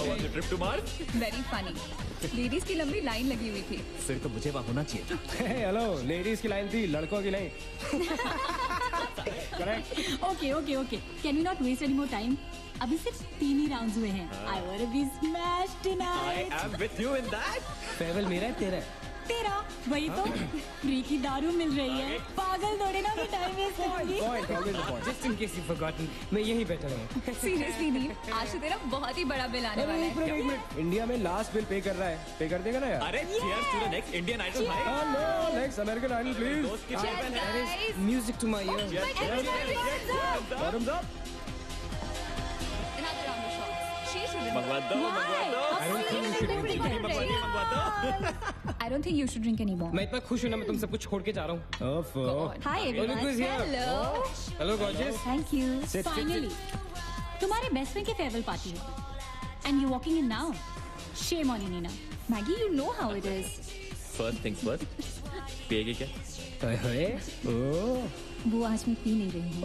How was the trip to Mars? Very funny. Ladies की लंबी line लगी हुई थी। फिर तो मुझे वहाँ होना चाहिए था। हेलो, लेडीज की लाइन थी, लड़कों की नहीं। Correct. Okay. Can we not waste any more time? अभी सिर्फ 3 ही राउंड्स हुए हैं। I wanna be smashed tonight. I am with you in that. फेवल मेरा है तेरा है? तेरा वही तो फ्री की दारू मिल रही है। पागल थोड़े ना मैं टाइम वेस्ट करूंगी। Point, always a point. Just in case you've forgotten, मैं यहीं बैठा हूँ। सीरियसली नहीं, आज तो तेरा बहुत ही बड़ा बिल आने वाला है। एक मिनट, इंडिया में लास्ट बिल पे कर रहा है, पे कर देगा ना यार? अरे cheers to the next Indian Idol भाई। Hello, next American Idol please. दोस्त की ट्रिप है। Music to my ears. Bottoms up. Another round of shots. She shouldn't. मंगवा दो। I don't think you should drink anymore. मैं इतना खुश हूँ ना, मैं तुम सब कुछ छोड़ के जा रहा हूँ। Hi everyone. Look who's here. Hello. Hello gorgeous. Thank you. Finally, तुम्हारे बेस्ट फ्रेंड की फेयरवेल पार्टी है and you walking in now. Shame on you, Nina. Maggie, you know how it is. First things first. पिएगी क्या? वो आज मैं P नहीं रही हूँ।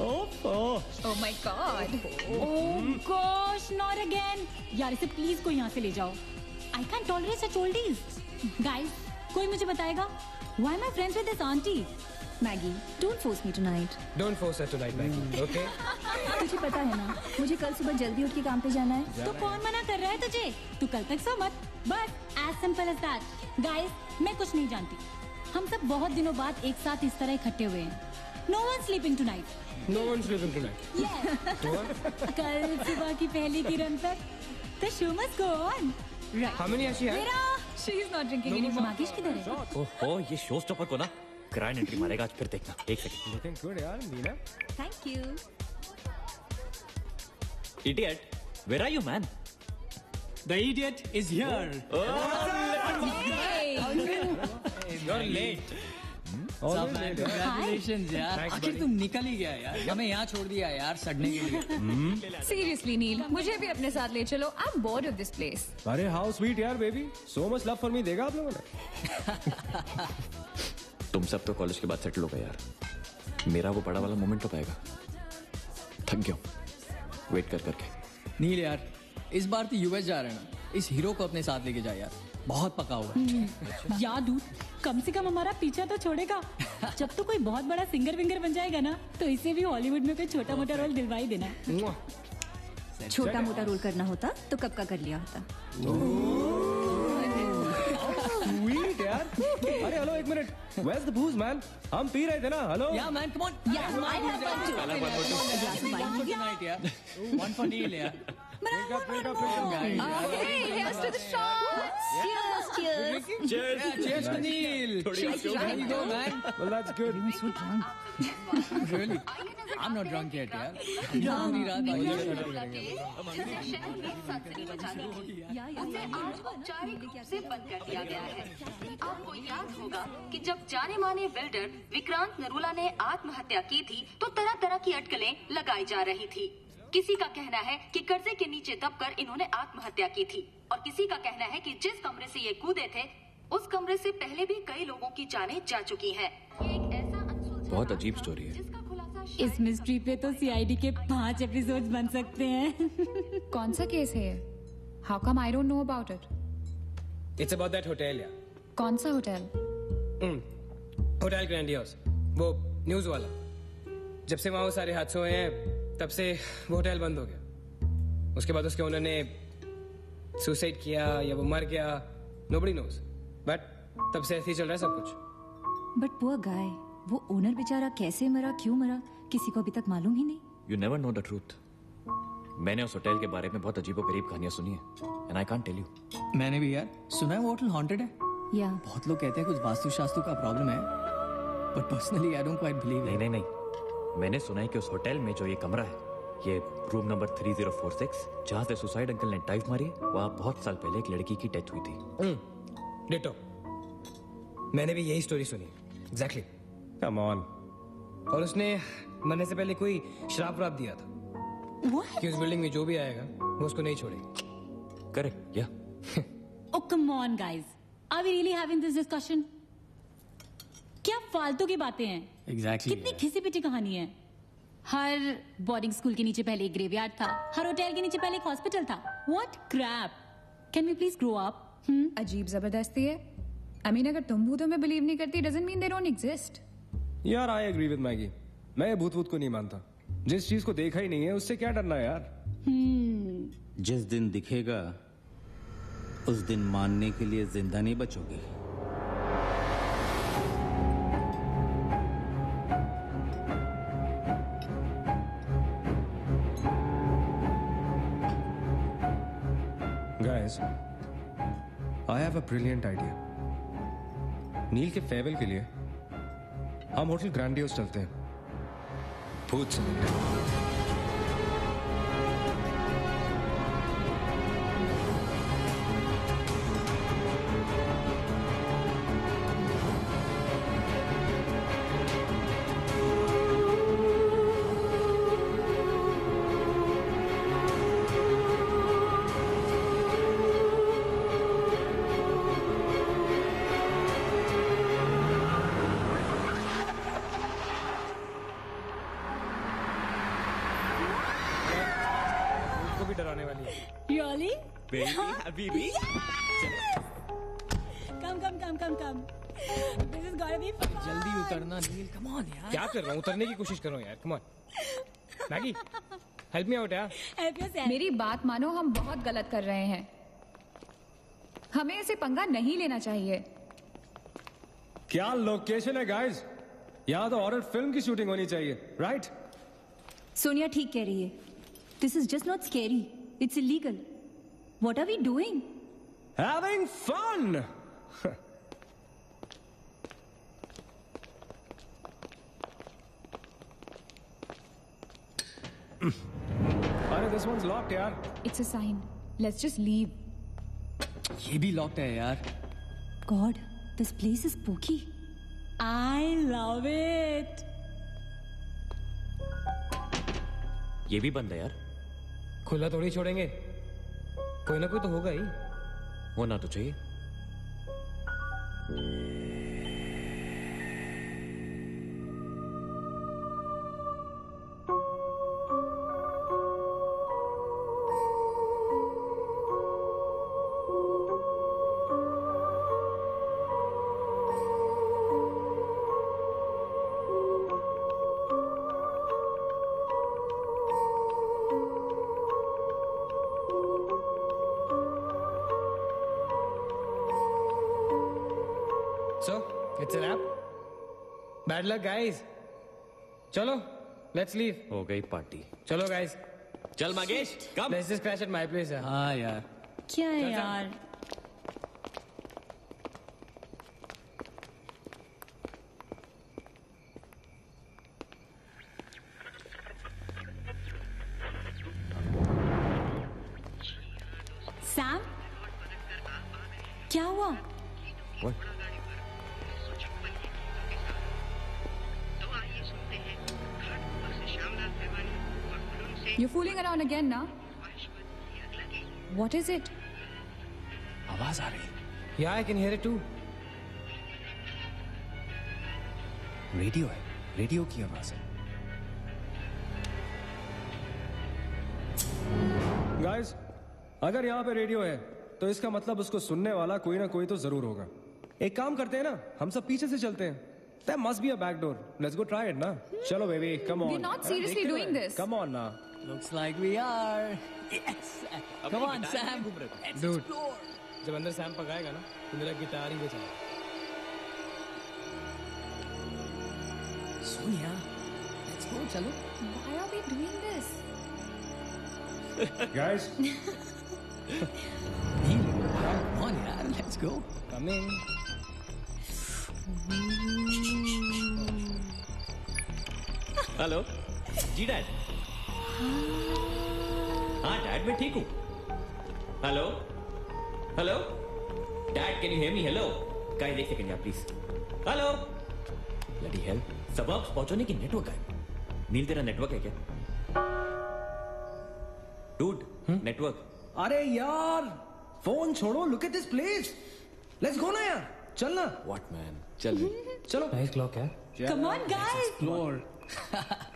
Oh my God. Oh gosh, not again. यार इसे प्लीज कोई यहाँ से ले जाओ। I can't tolerate such oldies. Guys, कोई मुझे बताएगा? Why am I friends with this auntie? Maggie, don't force me tonight. Don't force her tonight, Maggie. Okay? तुझे पता है ना, मुझे कल सुबह जल्दी उठ के काम पे जाना है। तो कौन मना कर रहा है तुझे? तू कल तक सो मत। But as simple as that. Guys, मैं कुछ नहीं जानती। हम सब बहुत दिनों बाद एक साथ इस तरह इकट्ठे हुए हैं। No one's sleeping tonight. No one's sleeping tonight. Yeah. कल सुबह की पहली किरण तक the show must go on. Right. How many has she had? मेरा She is not drinking anymore. मागिश किधर है? ओहो, ये शो स्टॉपर को ना ग्रैंड एंट्री मारेगा आज। फिर देखना। एक सेकंड। Looking good यार, Meena. Thank you. Idiot, where are you, man? The idiot is here. You're late. सब man, congratulations यार। आखिर तुम निकल ही गया यार। हमें यहाँ छोड़ दिया यार सड़ने के लिए। Seriously, नील, मुझे भी अपने साथ ले चलो। I'm bored of this place. अरे how sweet यार baby, so much love for me देगा आप लोगों ने? तुम सब तो कॉलेज के बाद सेटल हो गए यार। मेरा वो बड़ा वाला मोमेंट तो पाएगा। थक गया हूँ वेट कर करके। नील यार, इस बार तो यूएस जा रहे हैं ना, इस हीरो को अपने साथ लेके जा यार। बहुत पका हुआ है। याद हूँ, कम से कम हमारा पीछा तो छोड़ेगा। जब तो कोई बहुत बड़ा सिंगर विंगर बन जाएगा ना, तो इसे भी हॉलीवुड में कोई छोटा मोटा रोल दिलवाई देना। छोटा मोटा रोल करना होता तो कब का कर लिया होता। Sweet यार। अरे हेलो एक minute, Where's the booze man? हम पी रहे थे ना, hello. Yeah man, come on. Yeah, I have one too. Tonight यार. One for Neil यार. Drink up. Hey, here's to the shots. Cheers. Cheers. Cheers to Neil. There you go man. Well that's good. Really? I'm not drunk yet यार। उसे आज औपचारिक रूप से बंद कर दिया गया है। आपको याद होगा कि जब जाने माने बिल्डर विक्रांत नरूला ने आत्महत्या की थी, तो तरह तरह की अटकलें लगाई जा रही थी। किसी का कहना है कि कर्जे के नीचे दबकर इन्होंने आत्महत्या की थी, और किसी का कहना है कि जिस कमरे से ये कूदे थे, उस कमरे से पहले भी कई लोगों की जानें जा चुकी हैं। ये एक ऐसा अनसुलझा बहुत अजीब स्टोरी है। जिसका खुलासा इस मिस्ट्री पे तो सीआईडी के 5 एपिसोड्स बन सकते हैं। कौन सा केस है ये? How come I don't know about it? It's about that hotel यार। कौन सा होटल? होटल ग्रैंडियोस, वो न्यूज वाला। जब से वहाँ वो सारे हादसे हुए हैं, तब से वो होटल बंद हो गया। उसके बाद उसके ओनर ने सुसाइड किया या वो मर गया, nobody knows. बट तब से ऐसे ही चल रहा है सब कुछ। But poor guy, वो ओनर बेचारा कैसे मरा, क्यों मरा, किसी को अभी तक मालूम ही नहीं। You never know the truth. मैंने उस होटल के बारे में बहुत अजीबोगरीब कहानियां सुनी है, and I can't tell you. मैंने भी यार सुना है वो होटल हॉन्टेड है। या बहुत लोग कहते हैं कुछ वास्तु शास्त्र का प्रॉब्लम है, but personally I don't quite believe. नहीं, मैंने सुना है कि उस होटल में जो ये कमरा है, ये रूम नंबर 3046, जहाँ से सुसाइड अंकल ने डाइव मारी, वहाँ बहुत साल पहले एक लड़की की डेथ हुई थी। डिटो, मैंने भी यही स्टोरी सुनी। एग्जैक्टली। Come on. और उसने मरने से पहले कोई श्राप व्राप दिया था कि उस बिल्डिंग में जो भी आएगा वो उसको नहीं छोड़ेगी। करेक्ट, या Oh come on guys, are we really having this discussion? क्या फालतू की बातें हैं। Exactly, कितनी yeah. खिसी पिटी कहानी है। हर बोर्डिंग स्कूल के नीचे पहले एक ग्रेवयार्ड था, हर होटल के नीचे पहले एक हॉस्पिटल था। What crap! Can we please grow up? अजीब जबरदस्ती है। I mean, अगर तुम भूतों में बिलीव नहीं करती doesn't mean they don't exist. यार आई एग्री विद मैगी, मैं भूत भूत को नहीं मानता। जिस चीज को देखा ही नहीं है उससे क्या डरना है यार। जिस दिन दिखेगा उस दिन मानने के लिए जिंदा नहीं बचोगे। Guys, I have a brilliant idea. नील के फेयरवेल के लिए हम होटल ग्रैंडियोस चलते हैं, भूत से मिलते हैं। डराने वाली है। Really? Baby. Come. This is gonna be fun. जल्दी उतरना नील, कम ऑन यार। क्या कर रहा हूँ, उतरने की कोशिश कर रहा हूँ यार, come on. Maggi, help me out यार। Help yourself. मेरी बात मानो, हम बहुत गलत कर रहे हैं। हमें ऐसे पंगा नहीं लेना चाहिए। क्या लोकेशन है गाइस? यहाँ तो हॉरर फिल्म की शूटिंग होनी चाहिए, राइट? सोनिया ठीक कह रही है। This is just not scary. It's illegal. What are we doing? Having fun. अरे this one's locked यार। It's a sign. Let's just leave. ये भी लॉक्ड है यार। God, this place is spooky. I love it. ये भी बंद है यार। खुला थोड़ी छोड़ेंगे, कोई ना कोई तो होगा ही। होना तो चाहिए। So, it's a wrap. Bad luck, guys. चलो, let's leave. हो गई पार्टी। चलो guys, चल मगेश, कम। let's just crash at my place यार। हाँ यार। क्या है यार? सैम, क्या हुआ? What? You're fooling around again now? What is it? आवाज आ रही। Yeah, I can hear it too. Radio है, रेडियो की आवाज है। Guys, अगर यहाँ पे रेडियो है तो इसका मतलब उसको सुनने वाला कोई ना कोई तो जरूर होगा। एक काम करते हैं ना, हम सब पीछे से चलते हैं। There must be a back door. Let's go try it ना। चलो baby, come on. We're not seriously doing this. Come on ना। Looks like we are. Yes. Come on, Sam. Let's Dude. explore. जब अंदर Sam पकाएगा ना, तो मेरा guitar ही बजाएगा। सोनिया, let's go, चलो। Why are we doing this? Guys, Neel, come on यार, let's go. come in. Hello जी डैड। हाँ डैड मैं ठीक हूँ। Hello hello dad can you hear me? Hello guys एक सेकंड यार प्लीज। हेलो ब्लडी हेल, सबब्स पहुंचने की नेटवर्क है। नील तेरा नेटवर्क है क्या? Dude network. अरे यार फोन छोड़ो, look at this place. Let's go ना यार, चल ना। व्हाट मैन, चल चलो। नाइस क्लॉक है। Come on, guys. Explore.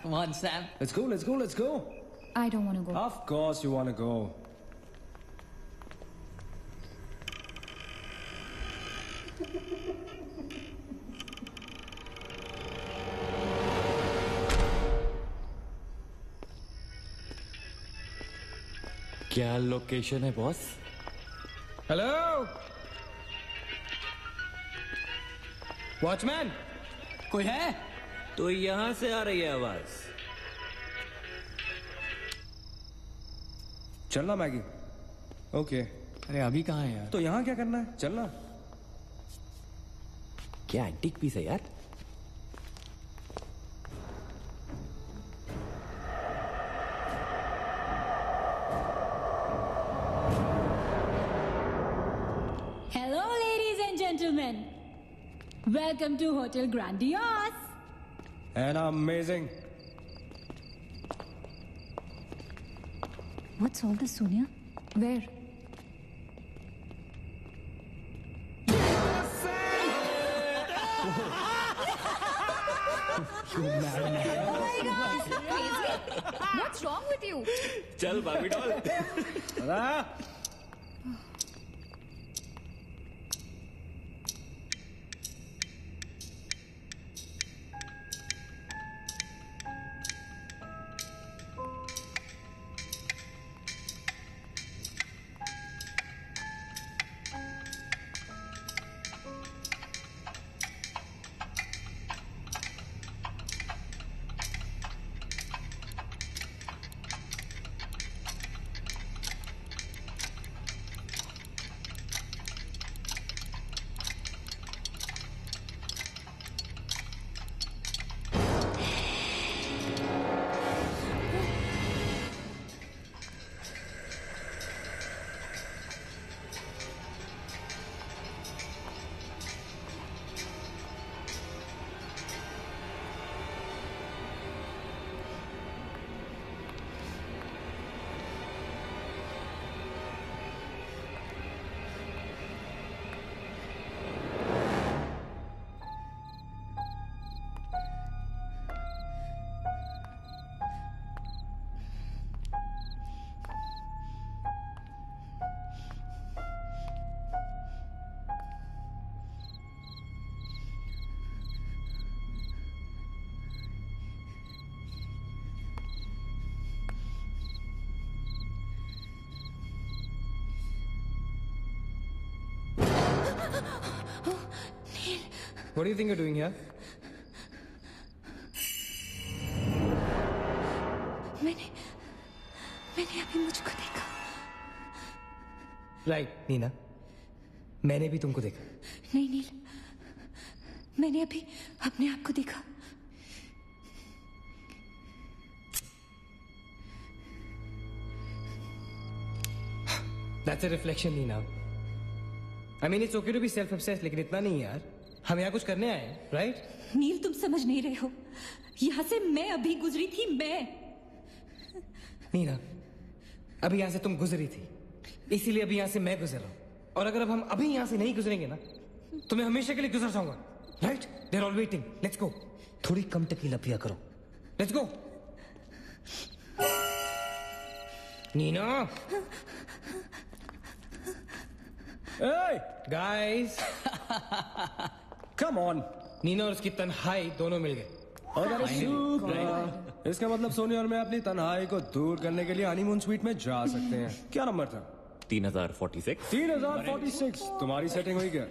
Come on, Sam. Let's go, let's go, let's go. I don't want to go. Of course you want to go. क्या location है boss? Hello watchman, कोई है? तो यहां से आ रही है आवाज। चलना मैगी। ओके। अरे अभी कहाँ है यार? तो यहाँ क्या करना है? चलना। क्या एंटीक पीस है यार? Hello, ladies and gentlemen. Welcome to Hotel Grandiose. And amazing. What's all this, Sonia? Where? What's wrong with you? चल बाबी doll. What do you think you're doing here? मैंने अभी मुझको देखा। राइट नीना, मैंने भी तुमको देखा। नहीं नील, मैंने अभी अपने आप को देखा। That's a reflection, Nina. I mean, it's okay to be self-obsessed, लेकिन इतना नहीं यार। हम यहाँ कुछ करने आए हैं, right? नील, तुम समझ नहीं रहे हो। यहाँ से मैं अभी गुजरी थी, मैं। नीना, अभी यहाँ से तुम गुजरी थी, इसीलिए अभी यहाँ से मैं गुजर रहा हूँ। और अगर अब हम अभी यहाँ से नहीं गुजरेंगे ना, तो मैं हमेशा के लिए गुजर जाऊंगा, right? They're all waiting. Let's go. थोड़ी कम टकीला पिया करो। Let's go. Neena. Hey, Guys. come on. Neena और उसकी तन्हाई दोनों मिल गए। अगर इसका मतलब सोनी और मैं अपनी तन्हाई को दूर करने के लिए हनीमून स्वीट में जा सकते हैं। क्या नंबर था? 3046। 3046। तुम्हारी सेटिंग हुई क्या?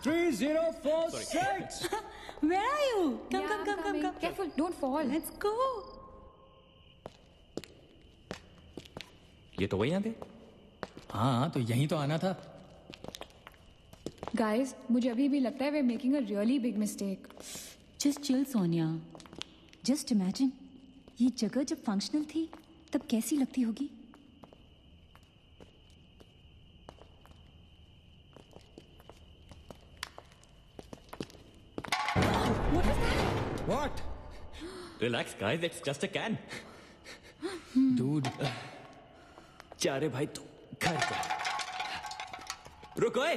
3046। Where are you? Come. Careful, don't fall. Let's go. ये तो वही आते। हाँ, तो यहीं तो आना था। Guys, मुझे अभी भी लगता है we're making a really big mistake. Just chill, Sonia. Just imagine, ये जगह जब फंक्शनल थी, तब कैसी लगती होगी? What? Relax, guys. It's just a can. Dude. जा रे भाई तू घर पे। रुको ए।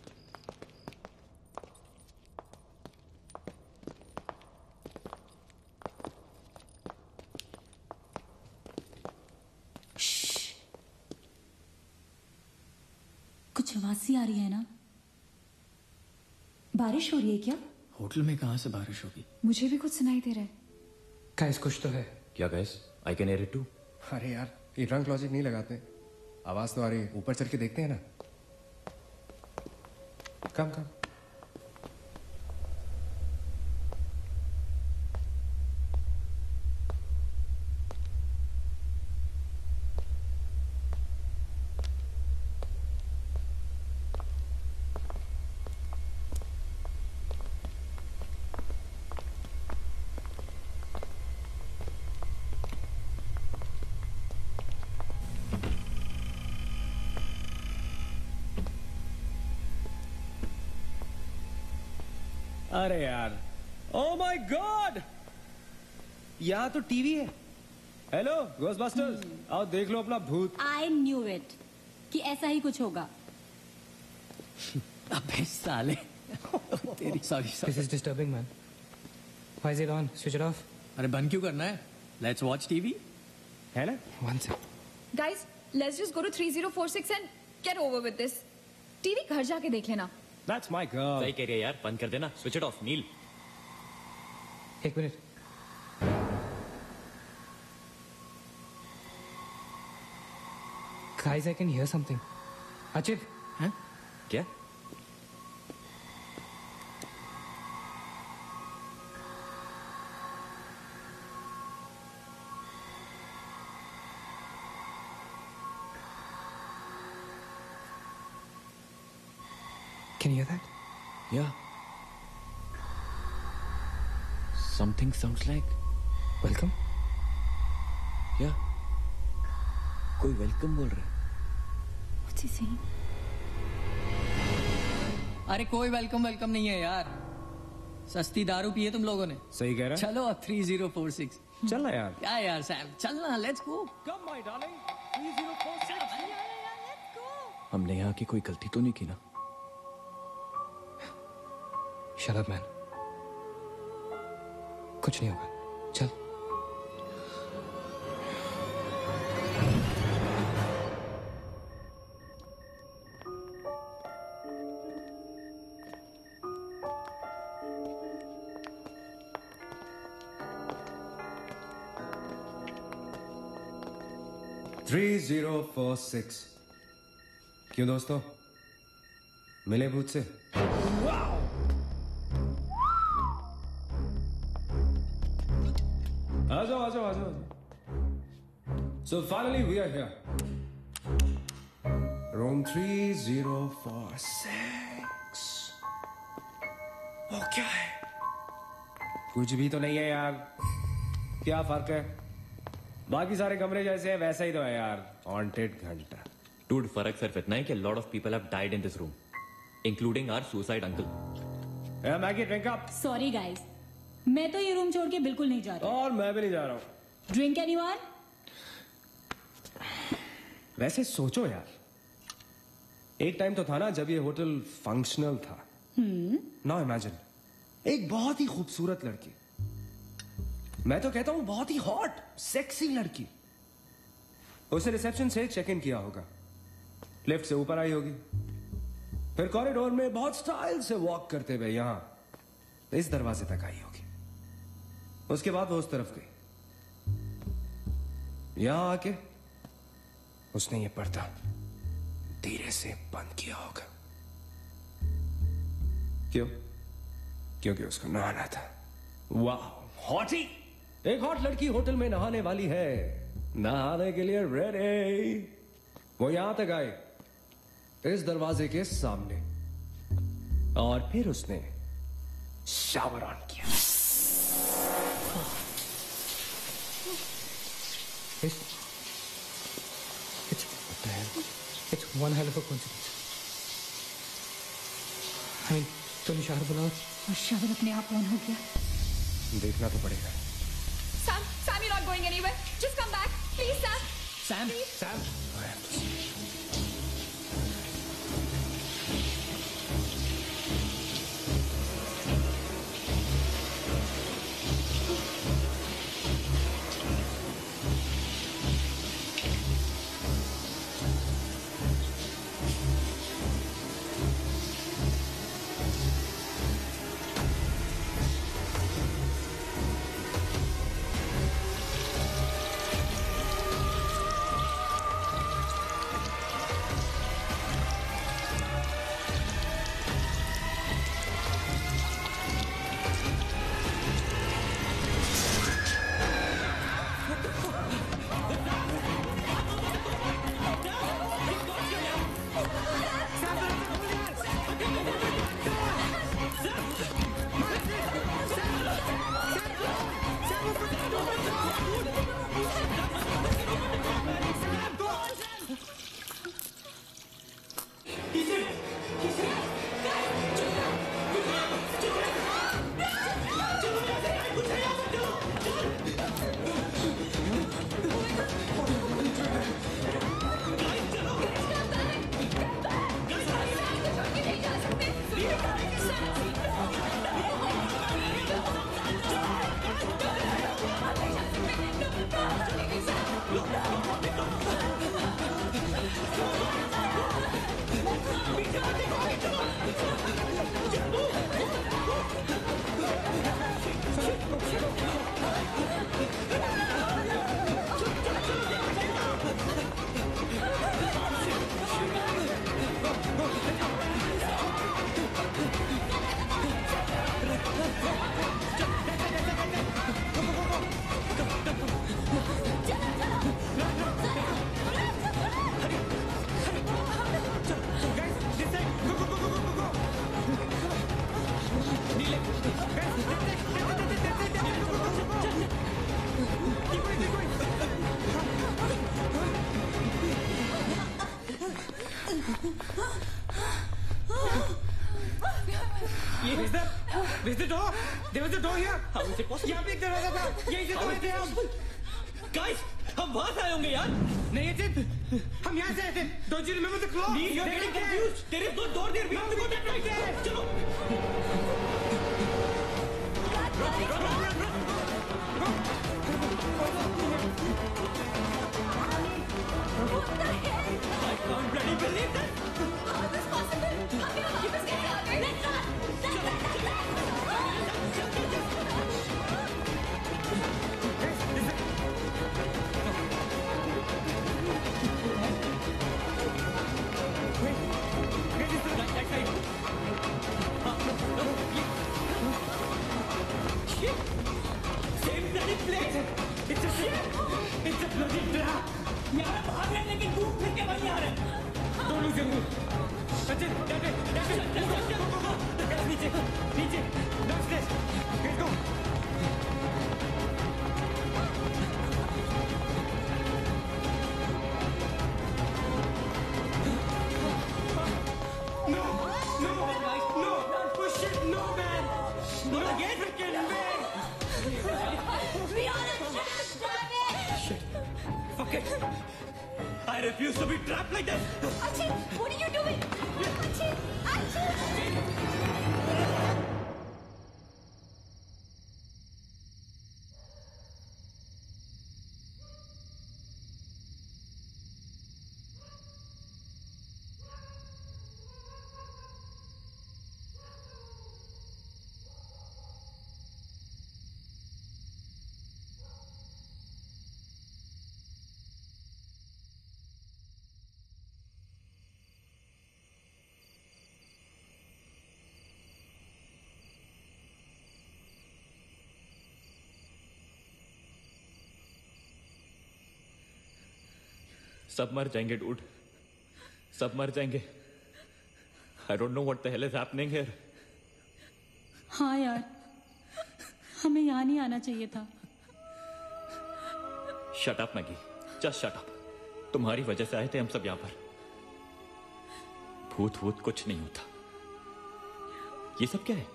कुछ आवाज सी आ रही है ना? बारिश हो रही है क्या? होटल में कहाँ से बारिश होगी? मुझे भी कुछ सुनाई दे रहा है। गाइस कुछ तो है। क्या guys? I can hear it too. अरे यार ये ड्रंक लॉजिक नहीं लगाते, आवाज तो आ रही है, ऊपर चढ़ के देखते हैं ना। कम कम। अरे यार, ओ माय गॉड, यहाँ तो टीवी है। हेलो घोस्टबस्टर्स, आओ देख लो अपना भूत। आई न्यू इट कि ऐसा ही कुछ होगा। अबे साले तेरी sorry This is disturbing, man. Why is it on? Switch it off. अरे बंद क्यों करना है? Let's watch TV. है ना? One sec. Guys, let's just go to 3046 and get over with this. TV घर जाके देख लेना। That's my girl. सही कह रही है यार, बंद कर देना, स्विच इट ऑफ। नील एक minute. Guys, I can hear something. Achit, हैं? क्या? can you hear that? Yeah. Something sounds like. Welcome. Yeah. कोई वेलकम बोल रहा है। What's he saying? अरे कोई वेलकम नहीं है यार, सस्ती दारू पिए तुम लोगों ने। सही कह रहा है। चलो अब 3046। चल ना यार। क्या यार सैम, चलना, let's go. Come my darling, 3046। हमने यहाँ की कोई गलती तो नहीं की ना? Shut up, man. कुछ नहीं होगा, चल। थ्री 3046। क्यों दोस्तों, मिले भूत से? आ जाओ। So finally we are here. Room 3046. वो क्या है? कुछ भी तो नहीं है यार। क्या फर्क है? बाकी सारे कमरे जैसे हैं वैसा ही तो है यार। हॉन्टेड घंटा। Dude, फर्क सिर्फ इतना है कि lot of people have died in this room, including our suicide uncle. Yeah, Maggie, drink up. Sorry guys, मैं तो ये रूम छोड़ के बिल्कुल नहीं जा रही। और मैं भी नहीं जा रहा हूँ। Drink anyone? वैसे सोचो यार, एक टाइम तो था ना जब ये होटल फंक्शनल था। नाउ इमेजिन, एक बहुत ही खूबसूरत लड़की, मैं तो कहता हूं बहुत ही हॉट सेक्सी लड़की, उसे रिसेप्शन से चेक इन किया होगा, लिफ्ट से ऊपर आई होगी, फिर कॉरिडोर में बहुत स्टाइल से वॉक करते हुए यहां इस दरवाजे तक आई होगी। उसके बाद वो उस तरफ गई, यहां आके उसने ये पर्दा धीरे से बंद किया होगा। क्यों? क्योंकि उसको नहाना था। वाह, हॉटी! एक हॉट लड़की होटल में नहाने वाली है, नहाने के लिए रेडी। वो यहां तक आए, इस दरवाजे के सामने, और फिर उसने शावर ऑन किया। It's one hell of a coincidence. I mean, तूने शावर बुलाओ और शावर अपने आप ऑन हो गया। देखना तो पड़ेगा। Sam, you're not going anywhere. Just come back. Please, Sam. Sam, Sam, I have to see. the door. There was a door here. How is it possible? यहाँ पे एक दरवाजा था. यहीं से तो आए थे हम. Guys, हम वहां से आए होंगे यार. नहीं अचित, हम यहाँ से आए थे. Don't you remember the clock? Please, you're getting confused. There is no door there. We have to go that way. चलो. I can't bloody believe that. How is this possible? You must get out. Let's run. Same bloody place. It's a shit. It's a bloody trap. यार हम भाग रहे हैं लेकिन घूम फिर के वहीं आ रहे हैं. Don't lose your cool. Sachin, that way. नीचे, नीचे. Downstairs. Let's go. No, no, no. Oh shit, no man. Not again, freaking man. We are a trap. Damn it. Shit. Fuck it. I refuse to be trapped like this. Achin, what are you doing? Achin. सब मर जाएंगे dude. सब मर जाएंगे. I don't know what the hell is happening here. हाँ यार, हमें यहाँ नहीं आना चाहिए था. Shut up, Maggie. Just shut up. तुम्हारी वजह से आए थे हम सब यहाँ पर. भूत वूत कुछ नहीं होता. ये सब क्या है?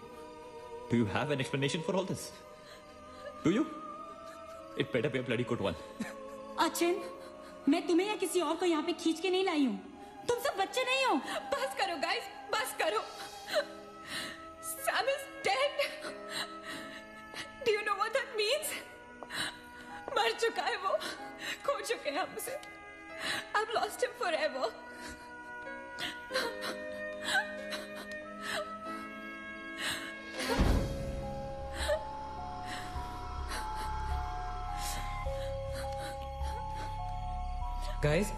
Do you have an explanation for all this? Do you? It better be a bloody good one. Achin, मैं तुम्हें या किसी और को यहाँ पे खींच के नहीं लाई हूँ. तुम सब बच्चे नहीं हो. बस करो guys, बस करो. Sam is dead. Do you know what that means? मर चुका है वो. खो चुके हैं हम उसे. I've lost him forever. Guys,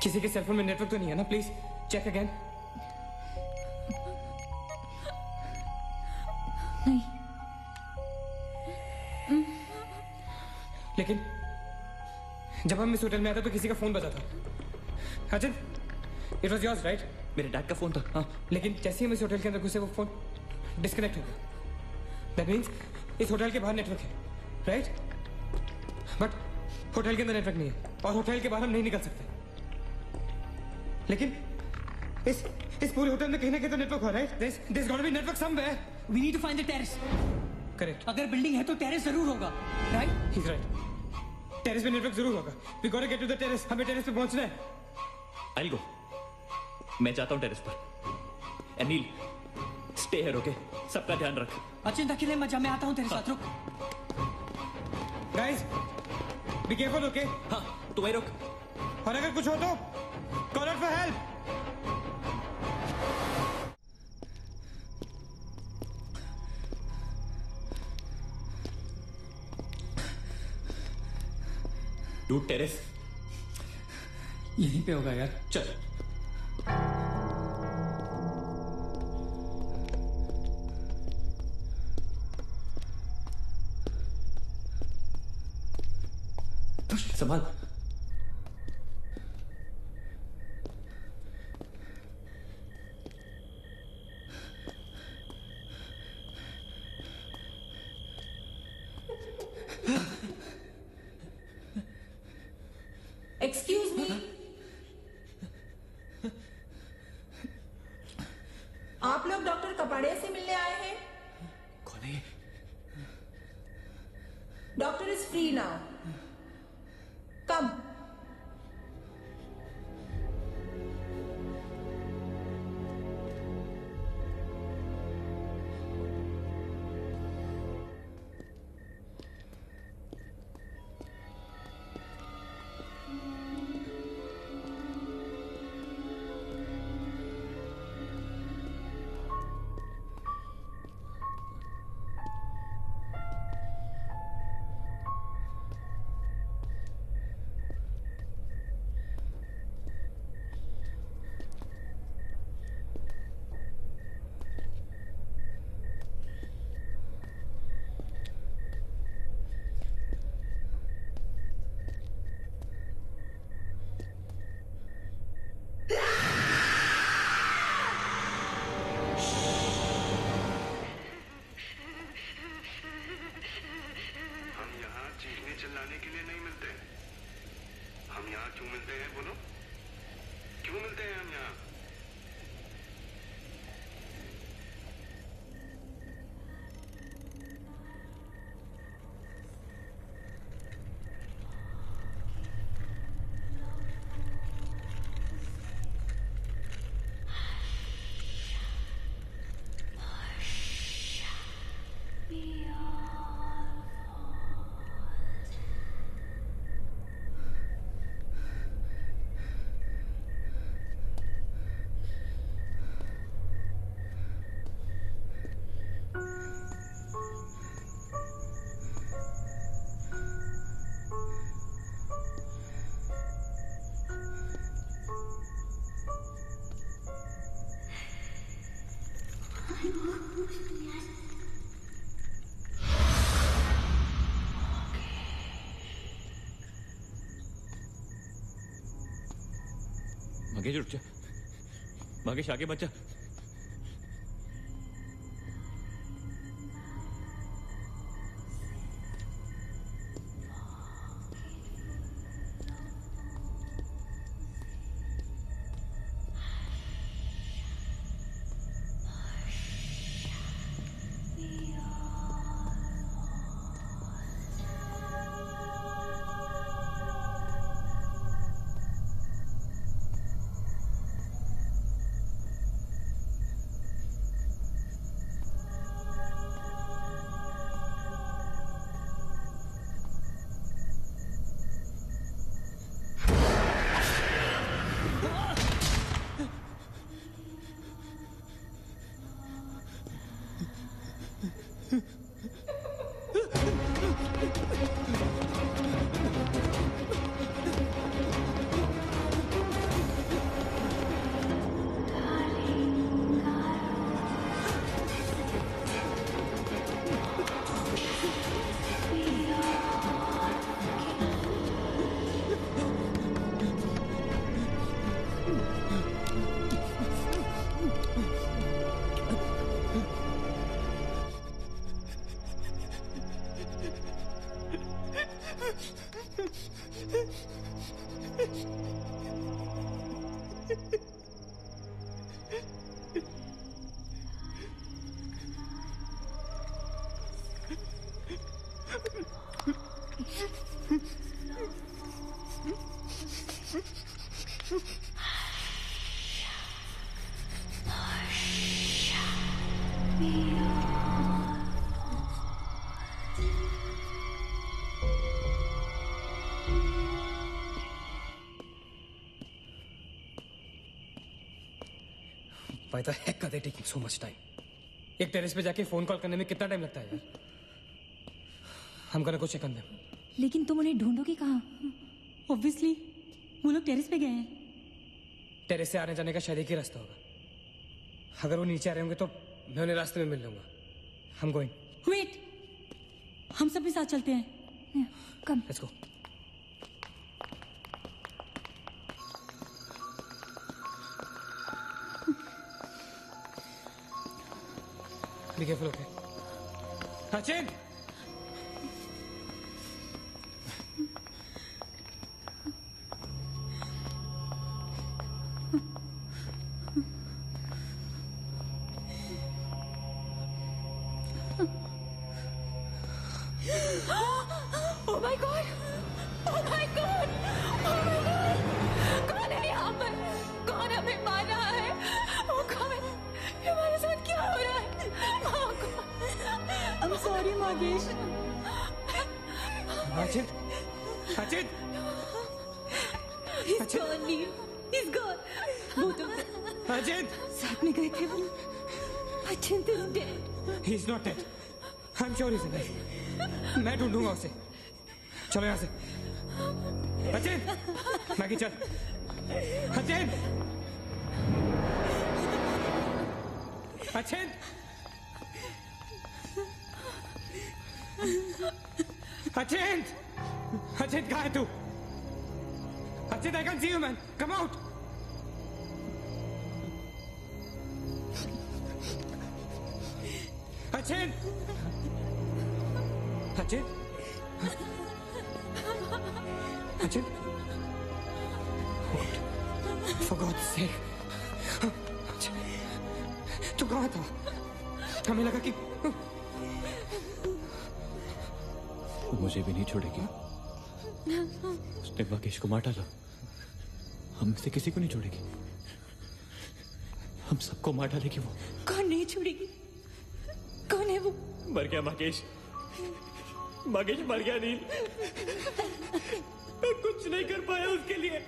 किसी के सेलफोन में नेटवर्क तो नहीं है ना? Please check again. नहीं. लेकिन जब हम इस होटल में आए थे तो किसी का फोन बजा था. अचित, इट वॉज योर्स राइट? मेरे डैड का फोन था. हाँ. लेकिन जैसे ही हम इस होटल के अंदर घुसे वो फोन डिस्कनेक्ट हो गया. दैट मीन्स इस होटल के बाहर नेटवर्क है, राइट? बट होटल के अंदर नेटवर्क नहीं है और होटल के बाहर हम नहीं निकल सकते. लेकिन इस पूरे होटल में कहीं ना कहीं तो नेटवर्क हो, right? There's got to be network somewhere. We need to find the terrace. Correct. अगर बिल्डिंग है तो टेरेस जरूर होगा, राइट? He's right. टेरेस पे नेटवर्क जरूर होगा. We got to get to the terrace. हमें टेरेस पे पहुंचना है. I'll go. मैं जाता हूँ टेरेस पर. Anil, stay here, okay? सबका ध्यान रख. अचिंता अकेले मत जा, मैं आता हूँ तेरे साथ. रुक. Guys, be careful, okay? हाँ, तू वहीं रुक. और अगर कुछ हो तो call out for help. Dude, terrace यहीं पे होगा यार. चल. संभाल. Excuse me. आप लोग doctor is free now. Come. चिल्लाने के लिए नहीं मिलते। हम यहाँ क्यों मिलते हैं बोलो? क्यों मिलते हैं हम यहाँ? भागेश रुक जा, भागेश आगे बच्चा। Why the heck are they taking so much time? एक टेरेस पे जाके फोन कॉल करने में कितना टाइम लगता है यार? हम gonna go check on them. लेकिन तुम उन्हें ढूंढोगे कहाँ? ऑब्वियसली वो लोग टेरेस पे गए हैं। टेरेस से आने जाने का शायद एक ही रास्ता होगा। अगर वो नीचे आ रहे होंगे तो मैं उन्हें रास्ते में मिल लूंगा। I'm going. वेट, हम सब भी साथ चलते हैं। कम। Let's go. Be careful, okay? Sachin! Oh my God, oh my God, oh my God, कौन है यहाँ पर? कौन हमें मार रहा है? ओह गॉड, हमारे साथ क्या हो रहा है? ओह God, I'm sorry, Magesh. Achit, Achit, He's gone, Neil. He's gone. Both of them. अचित, साथ में गए थे वो. Achint is dead. he's not dead. I'm sure he's alive. मैं ढूंढूंगा उसे. चलो यहाँ से. अचित, मैगी चल. अचित, अचित, अचित, अचित कहाँ है तू? अचित, I can't see you, man. Come out. Achit, Achit, Achit, for God's sake. अचित, तू कहाँ था? हमें लगा कि मुझे भी नहीं छोड़ेगी. उसने महेश को मार डाला. हम से किसी को नहीं छोड़ेगी. हम सबको मार डालेगी वो. कौन नहीं छोड़ेगी? कौन है वो? मर गया महेश. महेश मर गया. नील, मैं कुछ नहीं कर पाया उसके लिए.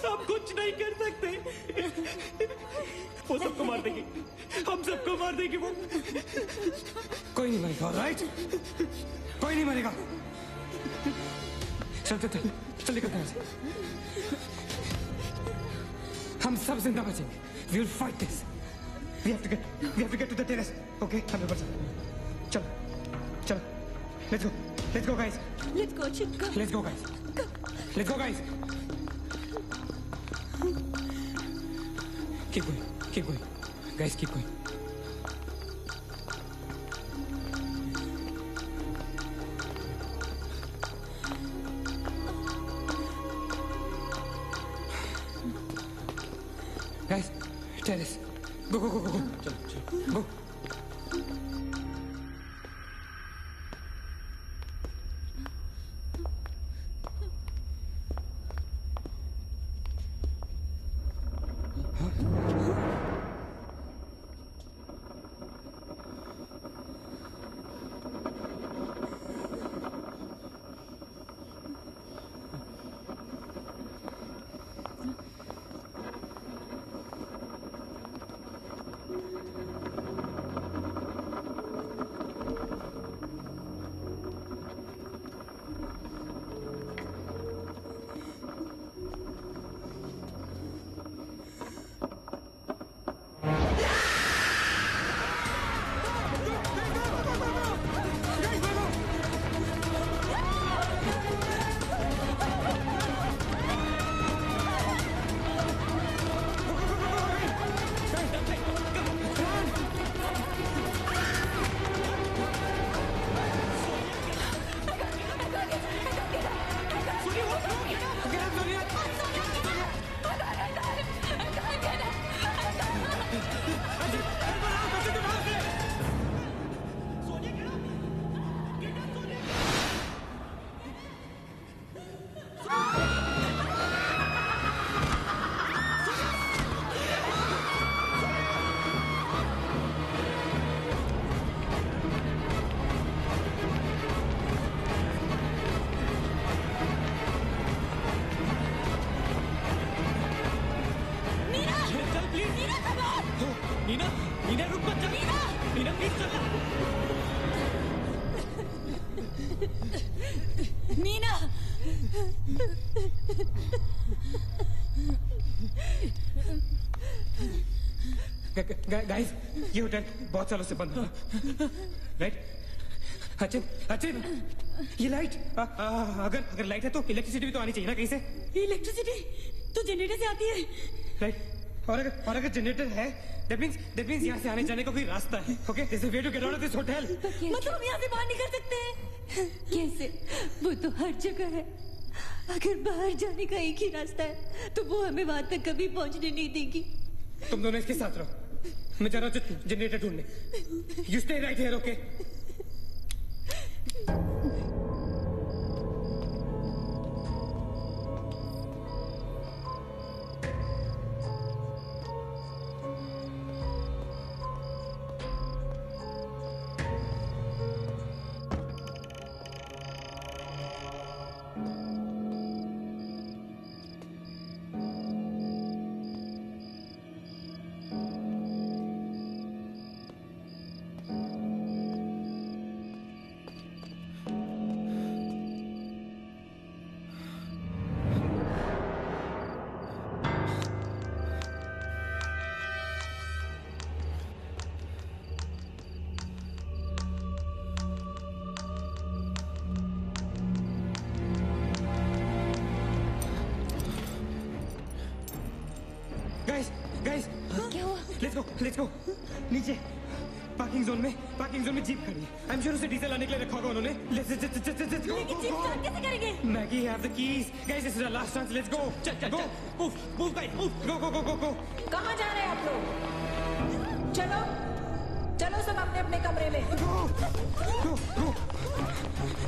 हम कुछ नहीं कर सकते. वो सबको मार देगी. हम सबको मार देगी वो. कोई नहीं मरेगा, राइट? कोई नहीं मरेगा. चल चल चल चल निकलते हैं. हम सब जिंदा बचेंगे. We will fight this. We have to get to the terrace. Okay? हमें बचा. चलो चलो. Let's go. Let's go, guys. Let's go, Achint. Go. Let's go, guys. Let's go, guys. Keep going. Keep going. Guys, keep going. Guys, terrace. Go, go, go, go, go. चलो चलो. Go. Neena, Neena रुक मत जा. Neena please चल. Meena. Guys, ये hotel बहुत सालों से बंद है. राइट? अचित, अचित, ये लाइट. अगर लाइट है तो इलेक्ट्रिसिटी भी तो आनी चाहिए ना कहीं से. इलेक्ट्रिसिटी तो जनरेटर से आती है. राइट? और अगर जनरेटर है, that means यहाँ से आने जाने का कोई रास्ता है. Okay? There's a way to get out of this hotel. मतलब हम यहाँ से बाहर निकल सकते हैं? कैसे? वो तो हर जगह है. अगर बाहर जाने का एक ही रास्ता है तो वो हमें वहां तक कभी पहुंचने नहीं देगी. तुम दोनों इसके साथ रहो. मैं जा रहा हूँ जनरेटर ढूंढने. You stay right here, okay? Guys क्या हुआ? लेट्स गो नीचे पार्किंग जोन में जीप खड़ी है। आई एम श्योर उसे डीजल लाने के लिए रखा होगा उन्होंने। Let's go. लेकिन जीप स्टार्ट कैसे करेंगे? Maggie have the keys. Guys this is our last chance. Let's go. चल मूव गाइस मूव। गो। कहाँ जा रहे हैं आप लोग? चलो सब अपने अपने कमरे में। Go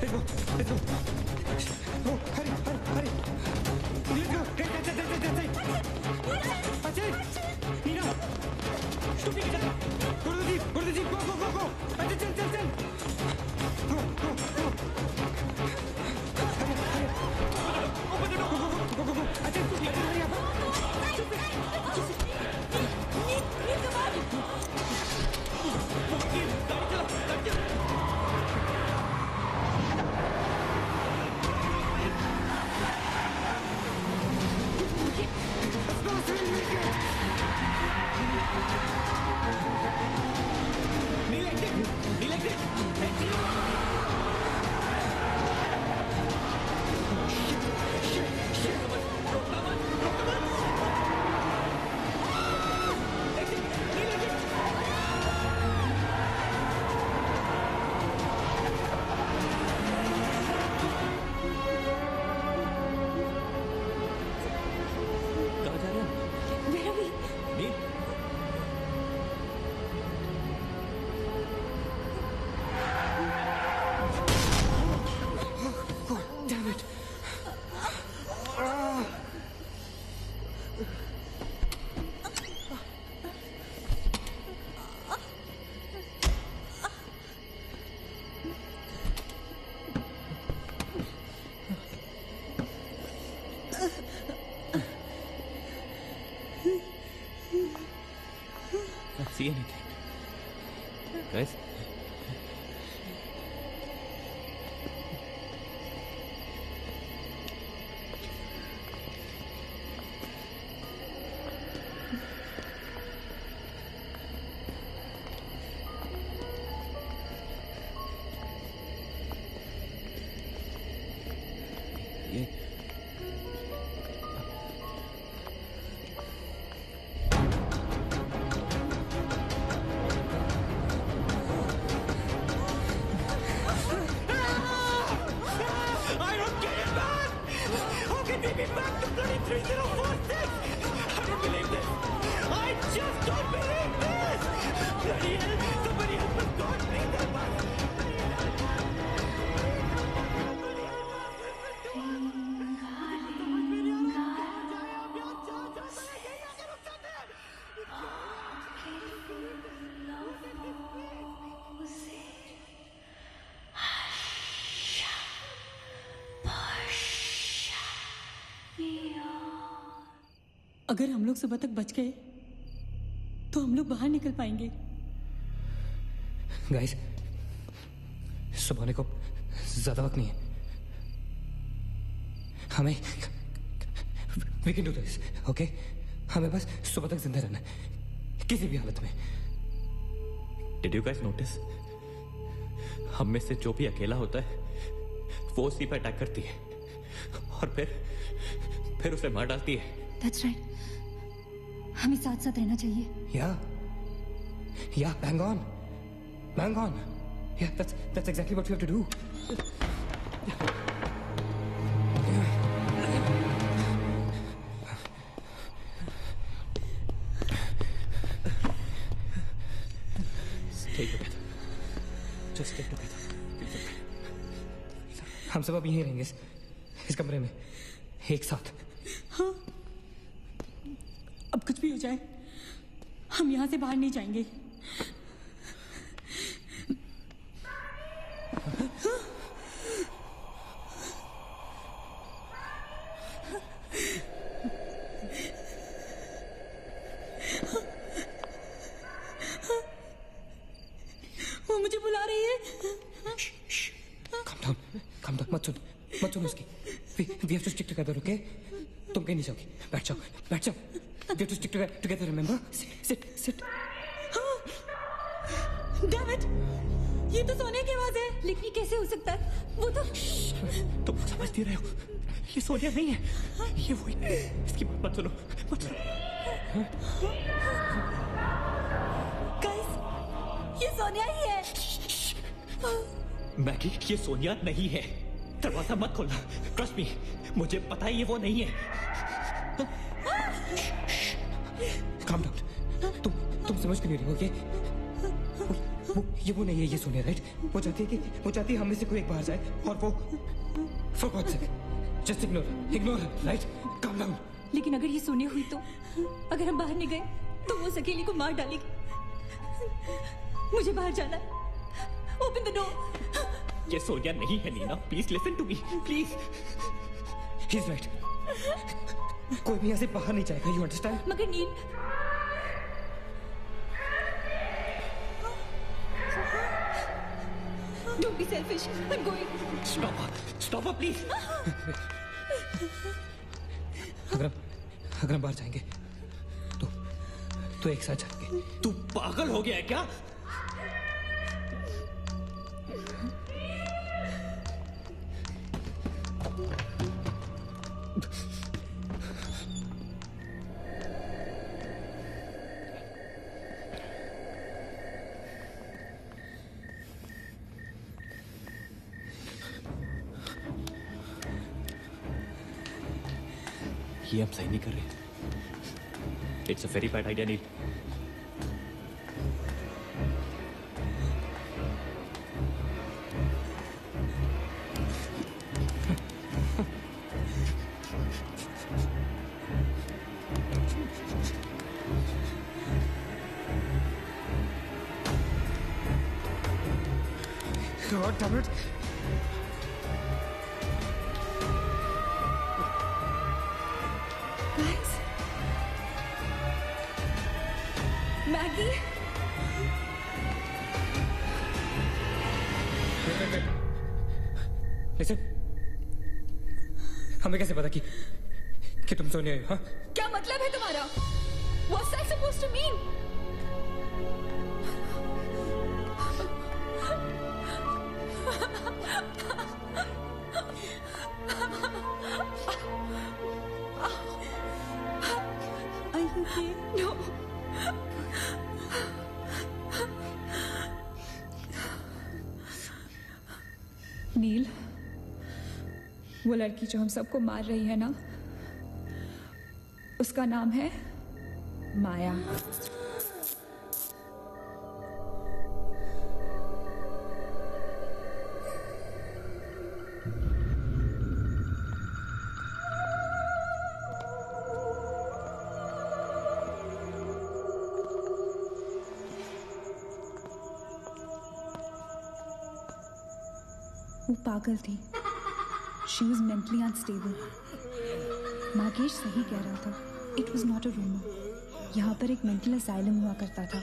let's go Hari let's go. अच्छा नीना तू भी चल। go to the jeep go। अच्छा चल go open the door go अच्छा तू ये हरी अब see anything. Guys? अगर हम लोग सुबह तक बच गए तो हम लोग बाहर निकल पाएंगे। गाइस सुबह होने को ज्यादा वक्त नहीं है। हमें we can do this okay. हमें बस सुबह तक जिंदा रहना है किसी भी हालत में। Did you guys notice? हम में से जो भी अकेला होता है वो उसी पर अटैक करती है और फिर उसे मार डालती है। That's right. हमें साथ साथ रहना चाहिए। Yeah, bang on. Yeah, that's exactly what we have to do. Stay together. Just stay together. हम सब अब यहीं रहेंगे इस कमरे में एक साथ। हाँ। अब कुछ भी हो जाए हम यहाँ से बाहर नहीं जाएंगे। वो मुझे बुला रही है। Calm down. मत सुन उसकी। We have to stick together, okay? तुम कहीं नहीं जाओगी। बैठ जाओ। We have to stick together, remember? Sit. Damn it! ये तो सोनिया की आवाज है। लेकिन ये कैसे हो सकता है? वो तो तुम समझती रहे हो ये सोनिया नहीं है। ये वही इसकी बात मत सुनो। गाइस, ये सोनिया ही है। मैगी, ये सोनिया नहीं है। दरवाजा मत खोलना। ट्रस्ट मी, मुझे पता है ये वो नहीं है। Calm down. तुम समझ क्यों नहीं रही हो? ये वो नहीं है, ये सोनिया, राइट? वो चाहती है हम में से कोई एक बाहर जाए और वो for God's sake just ignore right? Calm down. लेकिन अगर ये सोनिया हुई तो अगर हम बाहर नहीं गए तो वो उस अकेली को मार डालेगी। मुझे बाहर जाना है। Open the door. ये सोनिया नहीं है Neena, please listen to me, please. He is right. कोई भी यहाँ से बाहर नहीं जाएगा, यू अंडरस्टैंड? मगर नील, don't be selfish. I'm going. Stop her, please. अगर हम बाहर जाएंगे तो एक साथ जाएंगे। तू पागल हो गया है क्या? ये हम सही नहीं कर रहे। It's a very bad idea Neel. God damn it. Guys, Maggie. Listen, हमें कैसे पता कि तुम सोनिया हो? हाँ? क्या मतलब है तुम्हारा? What's that supposed to mean? Are you okay? No. नील, वो लड़की जो हम सबको मार रही है ना, उसका नाम है माया। वो पागल थी। She was mentally unstable. Nagesh सही कह रहा था। It was not a rumor. यहाँ पर एक मेंटल असाइलम हुआ करता था।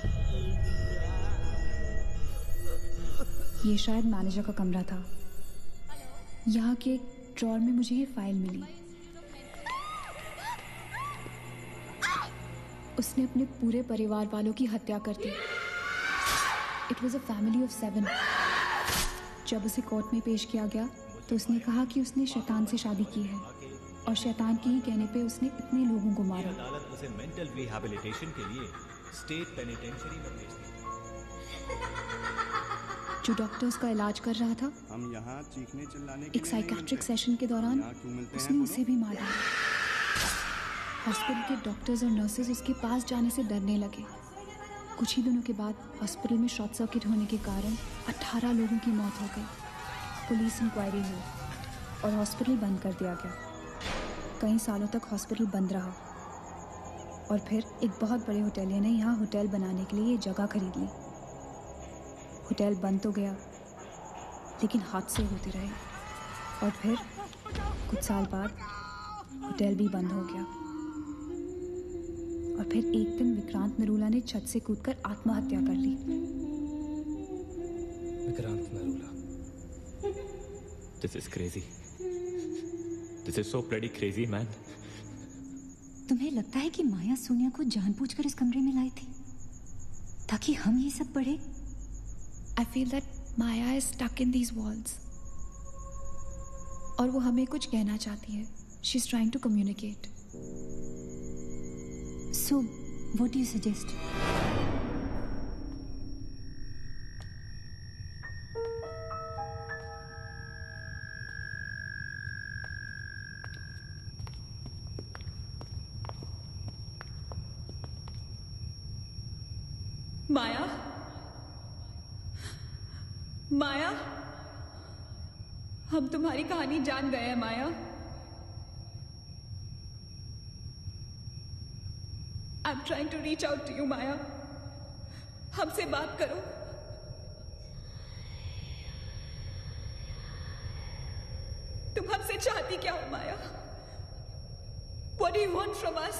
ये शायद मैनेजर का कमरा था। यहाँ के एक ड्रॉर में मुझे ये फाइल मिली। उसने अपने पूरे परिवार वालों की हत्या कर दी। It was a family of 7. जब उसे कोर्ट में पेश किया गया तो उसने कहा कि उसने शैतान से शादी की है और शैतान के ही कहने पे उसने इतने लोगों को मारा। अदालत उसे मेंटल रिहैबिलिटेशन के लिए स्टेट पेनिटेंशियरी में भेज दी। जो डॉक्टर उसका इलाज कर रहा था, हम यहाँ चीखने चिल्लाने के एक साइकेट्रिक सेशन के दौरान उसने उसे भी मार दिया। हॉस्पिटल के डॉक्टर्स और नर्सेज उसके पास जाने से डरने लगे। कुछ ही दिनों के बाद हॉस्पिटल में शॉर्ट सर्किट होने के कारण 18 लोगों की मौत हो गई। पुलिस इंक्वायरी हुई और हॉस्पिटल बंद कर दिया गया। कई सालों तक हॉस्पिटल बंद रहा और फिर एक बहुत बड़े होटलियर ने यहाँ होटल बनाने के लिए ये जगह खरीद ली। होटल बंद तो गया लेकिन हादसे होते रहे और फिर कुछ साल बाद होटल भी बंद हो गया। और फिर एक दिन विक्रांत नरूला ने छत से कूदकर आत्महत्या कर ली। Vikrant Narula. This is crazy. This is so bloody crazy, man. तुम्हें लगता है कि माया सोनिया को जानबूझकर इस कमरे में लाई थी ताकि हम ये सब पढ़े? I feel that Maya is stuck in these walls. और वो हमें कुछ कहना चाहती है। She's trying to communicate. So, what do you suggest? माया, माया, हम तुम्हारी कहानी जान गए हैं माया। I'm trying to reach out to you, माया। हमसे बात करो। तुम हमसे चाहती क्या हो माया? What do you want from us?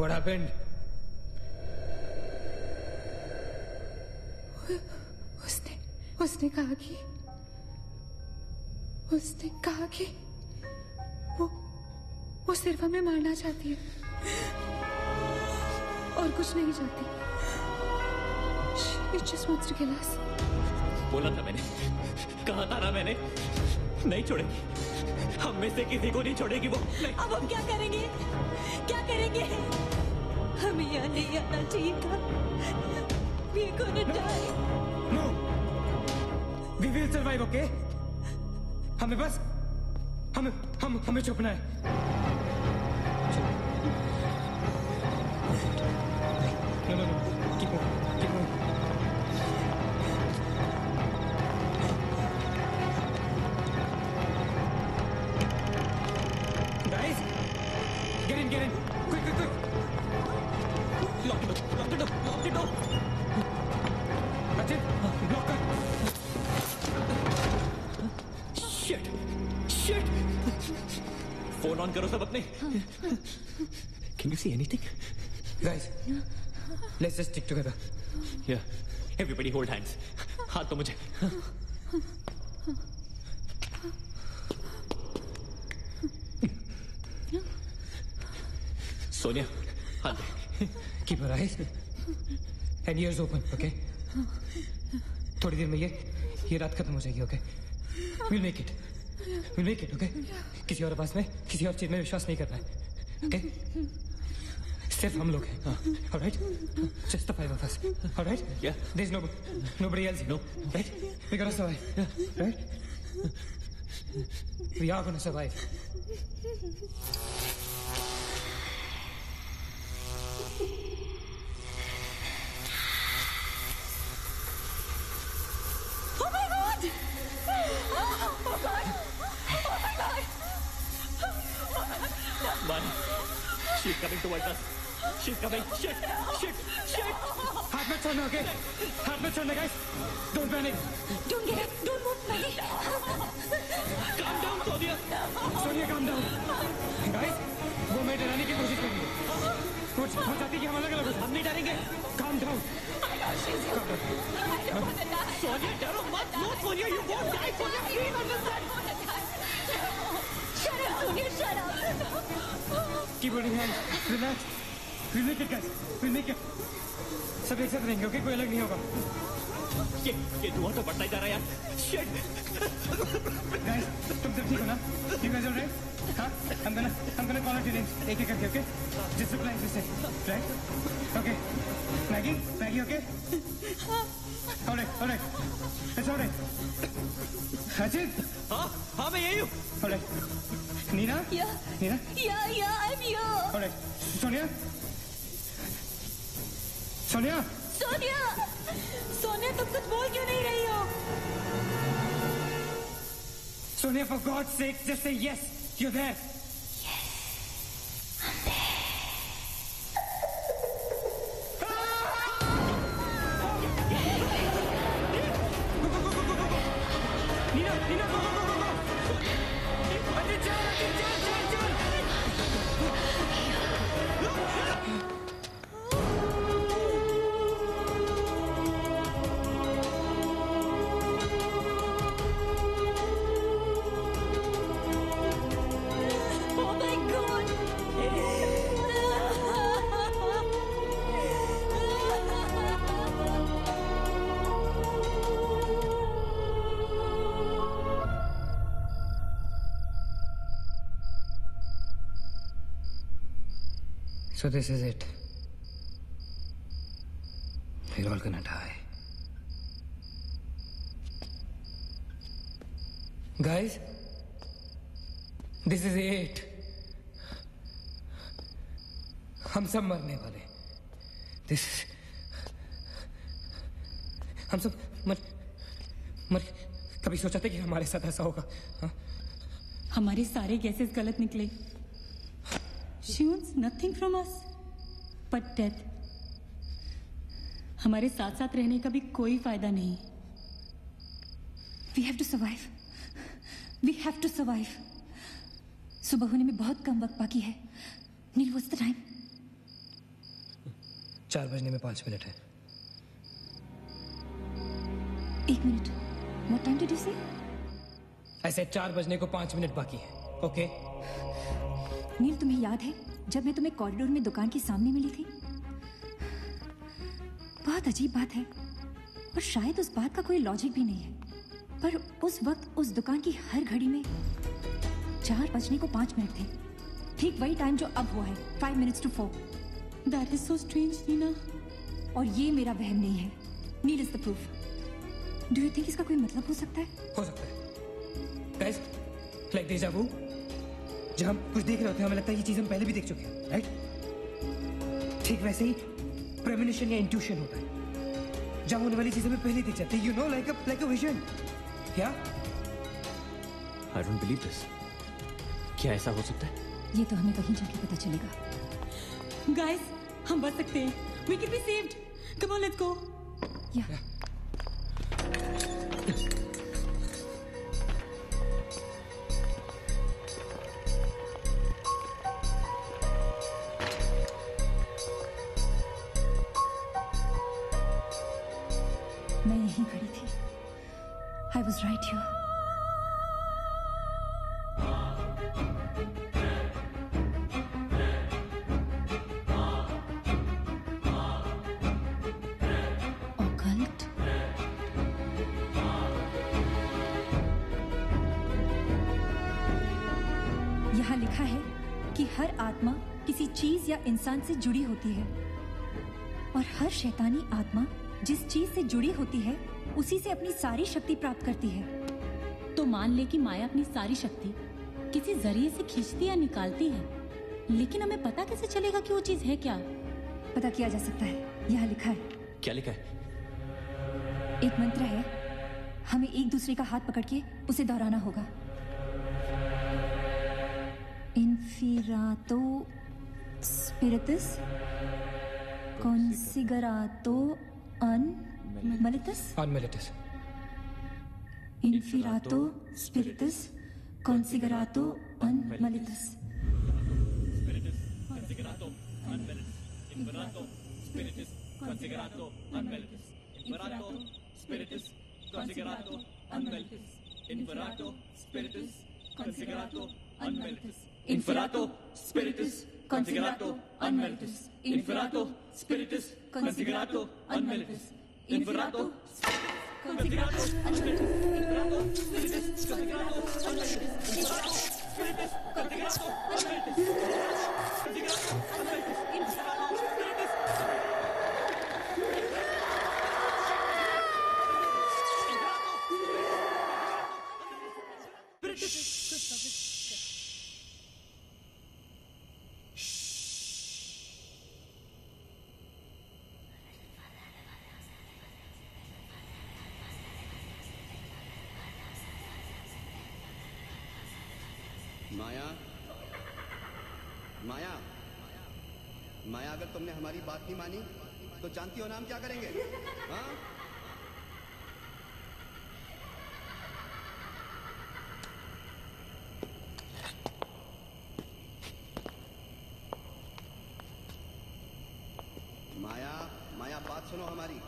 What happened? उसने कहा कि वो सिर्फ हमें मारना चाहती है और कुछ नहीं चाहती। She just wants to kill us. बोला था मैंने, कहा था ना मैंने, नहीं छोड़ेगी, हम में से किसी को नहीं छोड़ेगी वो। अब हम क्या करेंगे? क्या करेंगे? हमें यहाँ नहीं आना चाहिए था। We're gonna die. No. We will survive, okay? हमें छुपना है। No. Keep moving. Guys, get in. Quick. Lock the door. Ajit, lock it. Shit. Phone on करो सब अपने. Can you see anything? Guys, let's just stick together. Yeah. Everybody hold hands. हाथ तो मुझे. Sonia, हाथ दे. Keep your eyes and ears open, okay? थोड़ी देर में ये रात खत्म हो जाएगी, okay? We'll make it, okay? किसी और आवाज में, किसी और चीज में विश्वास नहीं करना है, okay? सिर्फ हम लोग हैं, all right? Just the 5 of us, all right? Yeah. There's nobody else, no, right? We gotta survive, right? We are gonna survive. She's coming towards us. She's coming. Shit. हाथ मत छोड़ना, okay? हाथ मत छोड़ना, guys. Don't panic. Don't move, Maggie. Calm down, Sonia. Sonia, calm down. Guys, वो मैं डराने की कोशिश करेंगे। वो चाहती कि हम अलग-अलग हो। हम नहीं डरेंगे। Calm down. Sonia, डरो मत. No, Sonia, you won't die. Sonia, please understand. Shut up, Sonia. Shut up. Keep holding hands. Relax. We'll make it, guys. We'll make it. सब एक साथ रहेंगे, okay? कोई अलग नहीं होगा. ये धुआं तो बढ़ता ही जा रहा है यार। Shit! Guys, तुम सब ठीक हो ना? You guys all right? हाँ? I'm gonna call out your names एक एक करके, okay? Just reply this way, right? Okay. Maggie, okay? All right. It's all right. Ajit? हाँ मैं यही हूँ। All right. Nina? Yeah. Nina? Yeah, I'm here. All right. Sonia? Sonia, तुम कुछ बोल क्यों नहीं रही हो? Sonia, for God's sake, just say yes. You're there. Nina, go. Ajit, chal. Oh my God! So this is it. We're all gonna die. Guys, this is it. हम सब मरने वाले. This हम सब मर कभी सोचा था कि हमारे साथ ऐसा होगा? हाँ? हमारे सारे गैसेस गलत निकले. She wants nothing from us but death. हमारे साथ साथ रहने का भी कोई फायदा नहीं. We have to survive. We have to survive. सुबह होने में बहुत कम वक्त बाकी है. नील, what's the time? 4:05 है. 1 minute. What time did you say? ऐसे 4:05 बाकी है. Okay? नील, तुम्हें याद है जब मैं तुम्हें कॉरिडोर में दुकान के सामने मिली थी? बहुत अजीब बात है और शायद उस बात का कोई लॉजिक भी नहीं है, पर उस वक्त उस दुकान की हर घड़ी में 4:05 थे. ठीक वही टाइम जो अब हुआ है, 5 minutes to 4. That is so strange, Neena. और ये मेरा वहम नहीं है. Neel is the proof. Do you think इसका कोई मतलब हो सकता है? हो सकता है. Guys, like déjà vu? जब हम कुछ देख रहे होते हैं हमें लगता है ये चीज हम पहले भी देख चुके हैं, राइट? ठीक वैसे ही प्रेमोनिशन या इंट्यूशन होता है. जब होने वाली चीजें हमें पहले दिख जाती है, you know, like a vision. क्या? I don't believe this. क्या ऐसा हो सकता है? ये तो हमें कहीं जाके पता चलेगा. Guys, हम बच सकते हैं. We can be saved. Come on, let's go. Yeah. मैं यहीं खड़ी थी. I was right here. Occult. यहाँ लिखा है कि हर आत्मा किसी चीज या इंसान से जुड़ी होती है और हर शैतानी आत्मा जिस चीज से जुड़ी होती है उसी से अपनी सारी शक्ति प्राप्त करती है. तो मान ले कि माया अपनी सारी शक्ति किसी जरिए से खींचती या निकालती है, लेकिन हमें पता कैसे चलेगा कि वो चीज है क्या? पता किया जा सकता है. यहाँ लिखा है. क्या लिखा है? एक मंत्र है. हमें एक दूसरे का हाथ पकड़ के उसे दोहराना होगा. इन्फिरातो स्पिरिटस कॉन्सिगरातो अनमिलिटस. Inferato spiritus considerato unmalitus. Considerato unmalitus. Inferato spiritus considerato unmalitus. Inferato spiritus considerato unmalitus. Inferato spiritus considerato unmalitus. Inferato spiritus considerato unmalitus. Inferato spiritus considerato unmalitus. Inferrato. Configrato. Inferrato. Spiritus. Configrato. Inferrato. Spiritus. Configrato. Configrato. Inferrato. माया, माया, माया, अगर तुमने हमारी बात नहीं मानी तो जानती हो ना हम क्या करेंगे? हाँ? माया, माया, बात सुनो हमारी।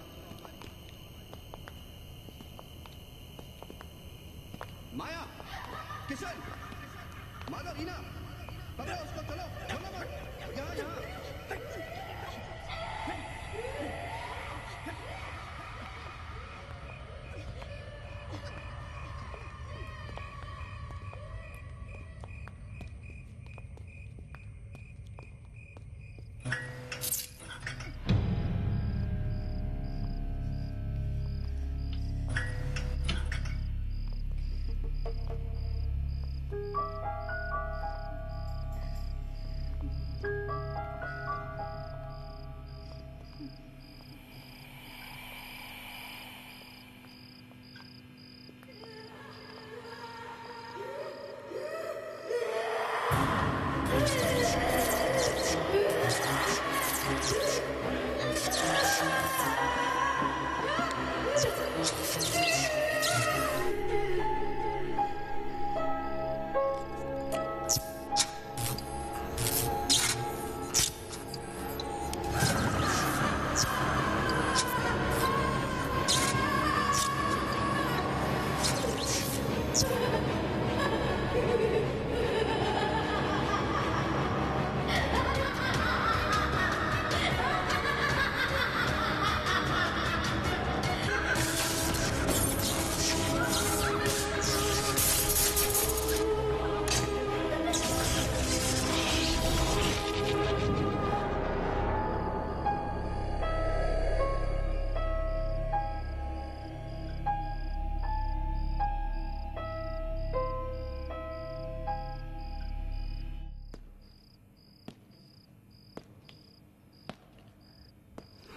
माया, किशन, माधव, रीना, पकड़ो उसको, चलो, छोड़ो मत, यहाँ, यहाँ।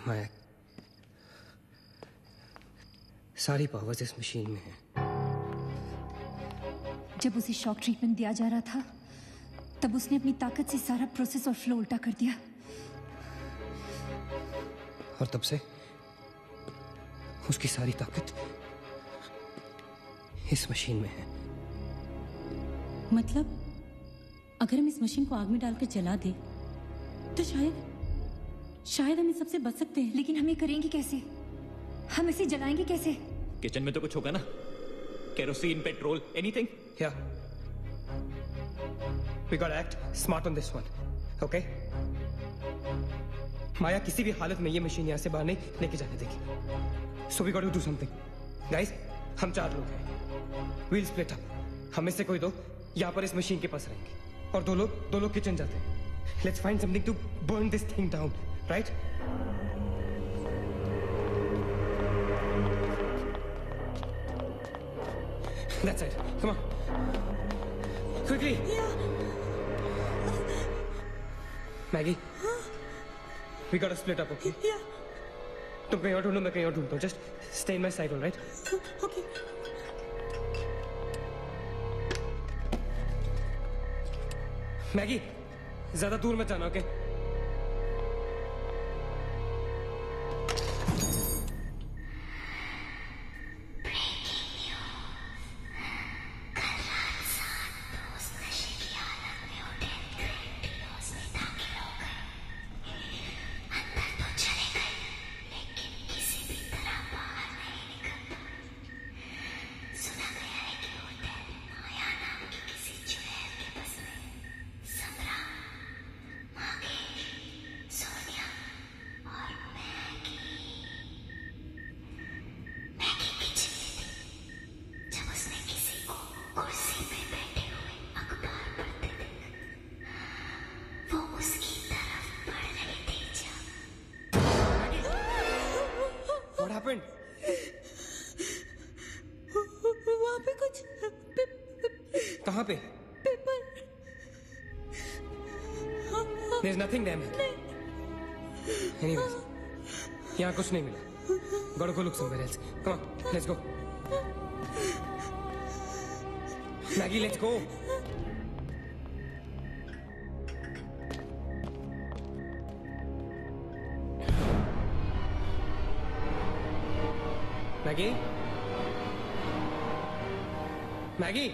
माया, सारी पावर्स इस मशीन में है। जब उसे शॉक ट्रीटमेंट दिया जा रहा था तब उसने अपनी ताकत से सारा प्रोसेस और फ्लो उल्टा कर दिया, और तब से उसकी सारी ताकत इस मशीन में है। मतलब अगर हम इस मशीन को आग में डालकर जला दे तो शायद हम इस सबसे बच सकते हैं। लेकिन हम ये करेंगे कैसे? हम इसे जलाएंगे कैसे? किचन में तो कुछ होगा ना, kerosene, petrol, anything. Yeah. We gotta act smart on this one, okay? माया किसी भी हालत में ये मशीन यहाँ से बाहर नहीं लेके जाने देगी। So we gotta do something, guys. हम 4 लोग हैं। We'll split up. हम में से कोई 2 यहाँ पर इस मशीन के पास रहेंगे और 2 लोग किचन जाते हैं। Let's find something to burn this thing down, right? That's it. Come on. Quickly. Yeah. Maggie. We gotta split up, okay? Yeah. तुम कहीं और ढूंढो, मैं कहीं और ढूंढता हूँ. Just stay in my side, all right? Okay. Maggie, ज़्यादा दूर मत जाना, okay? माँ के हैपेंड? वहाँ पे कुछ कहाँ पे? Paper. There's nothing there, man. Anyways, यहाँ कुछ नहीं मिला. Gotta go look somewhere else. Come on, let's go. Maggie, let's go. Maggie? Maggie?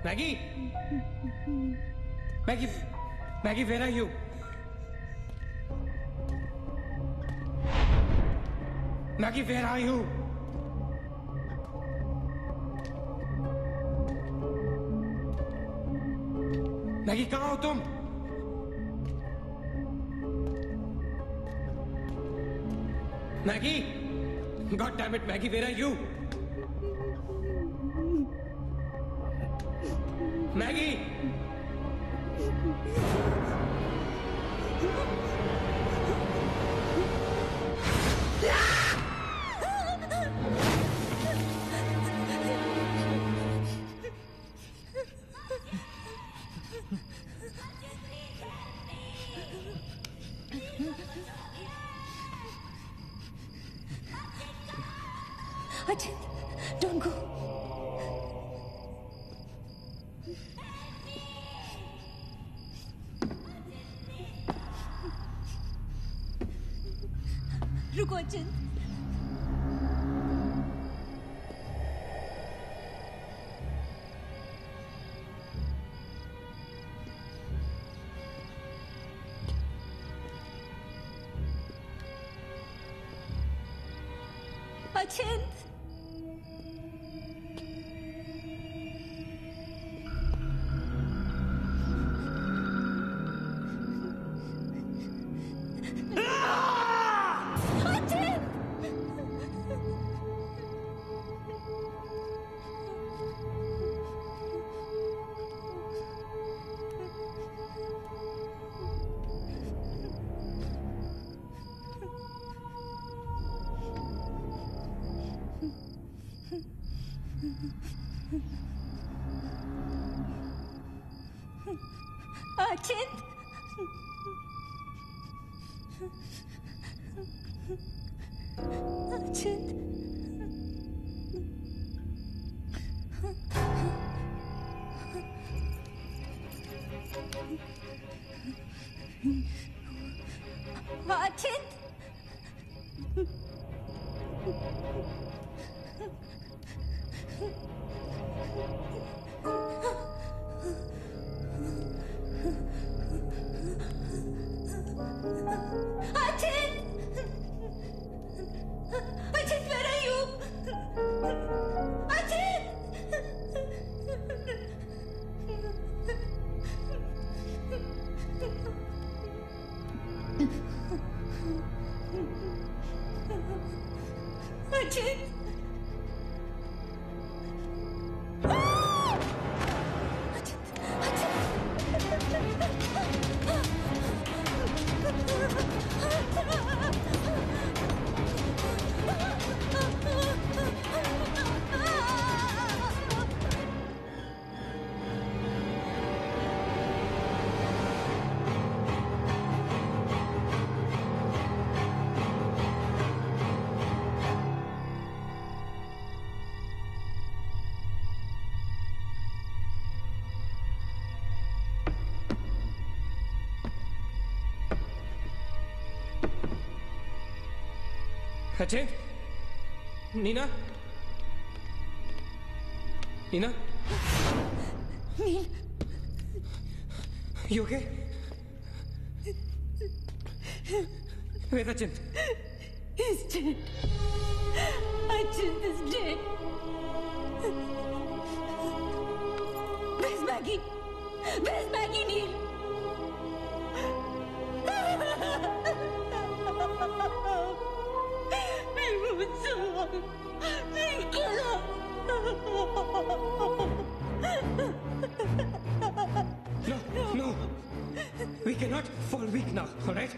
Maggie? Maggie? Maggie, where are you? Maggie, where are you? Maggie, कहाँ हो तुम? Maggie? God damn it, Maggie, where are you? Maggie! Ajit, don't go. रुको अचिंत। अचिंत। अचिंत। अचिंत। अचिंत। अचिंत, नीना, नीना, नील, you okay? Where's Achin? he's dead. Achin is dead. Where's Maggie? Where's Maggie, Neil? No. We cannot fall weak now, all right?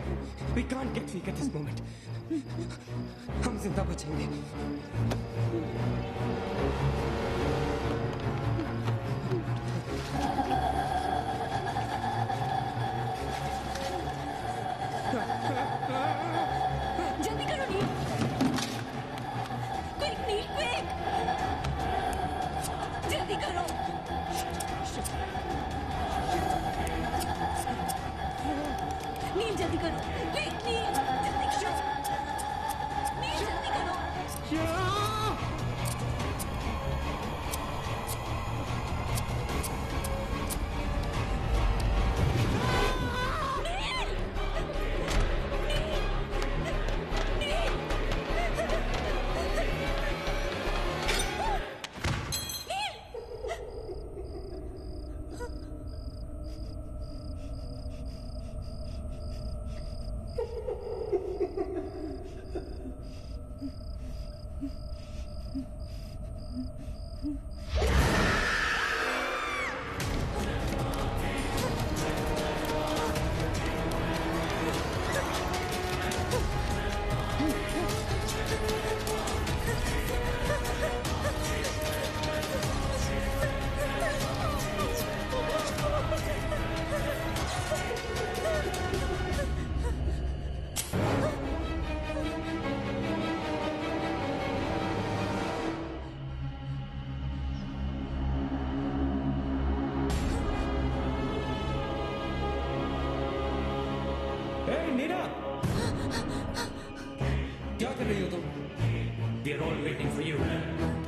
We can't get weak at this moment. हम जिंदा बचेंगे. जल्दी करो नील. Quick, नील, quick. जल्दी करो. नील जल्दी करो. Quick, नील जल्दी करो. नील जल्दी करो. नीना, क्या कर रही हो तुम? We are all waiting for you.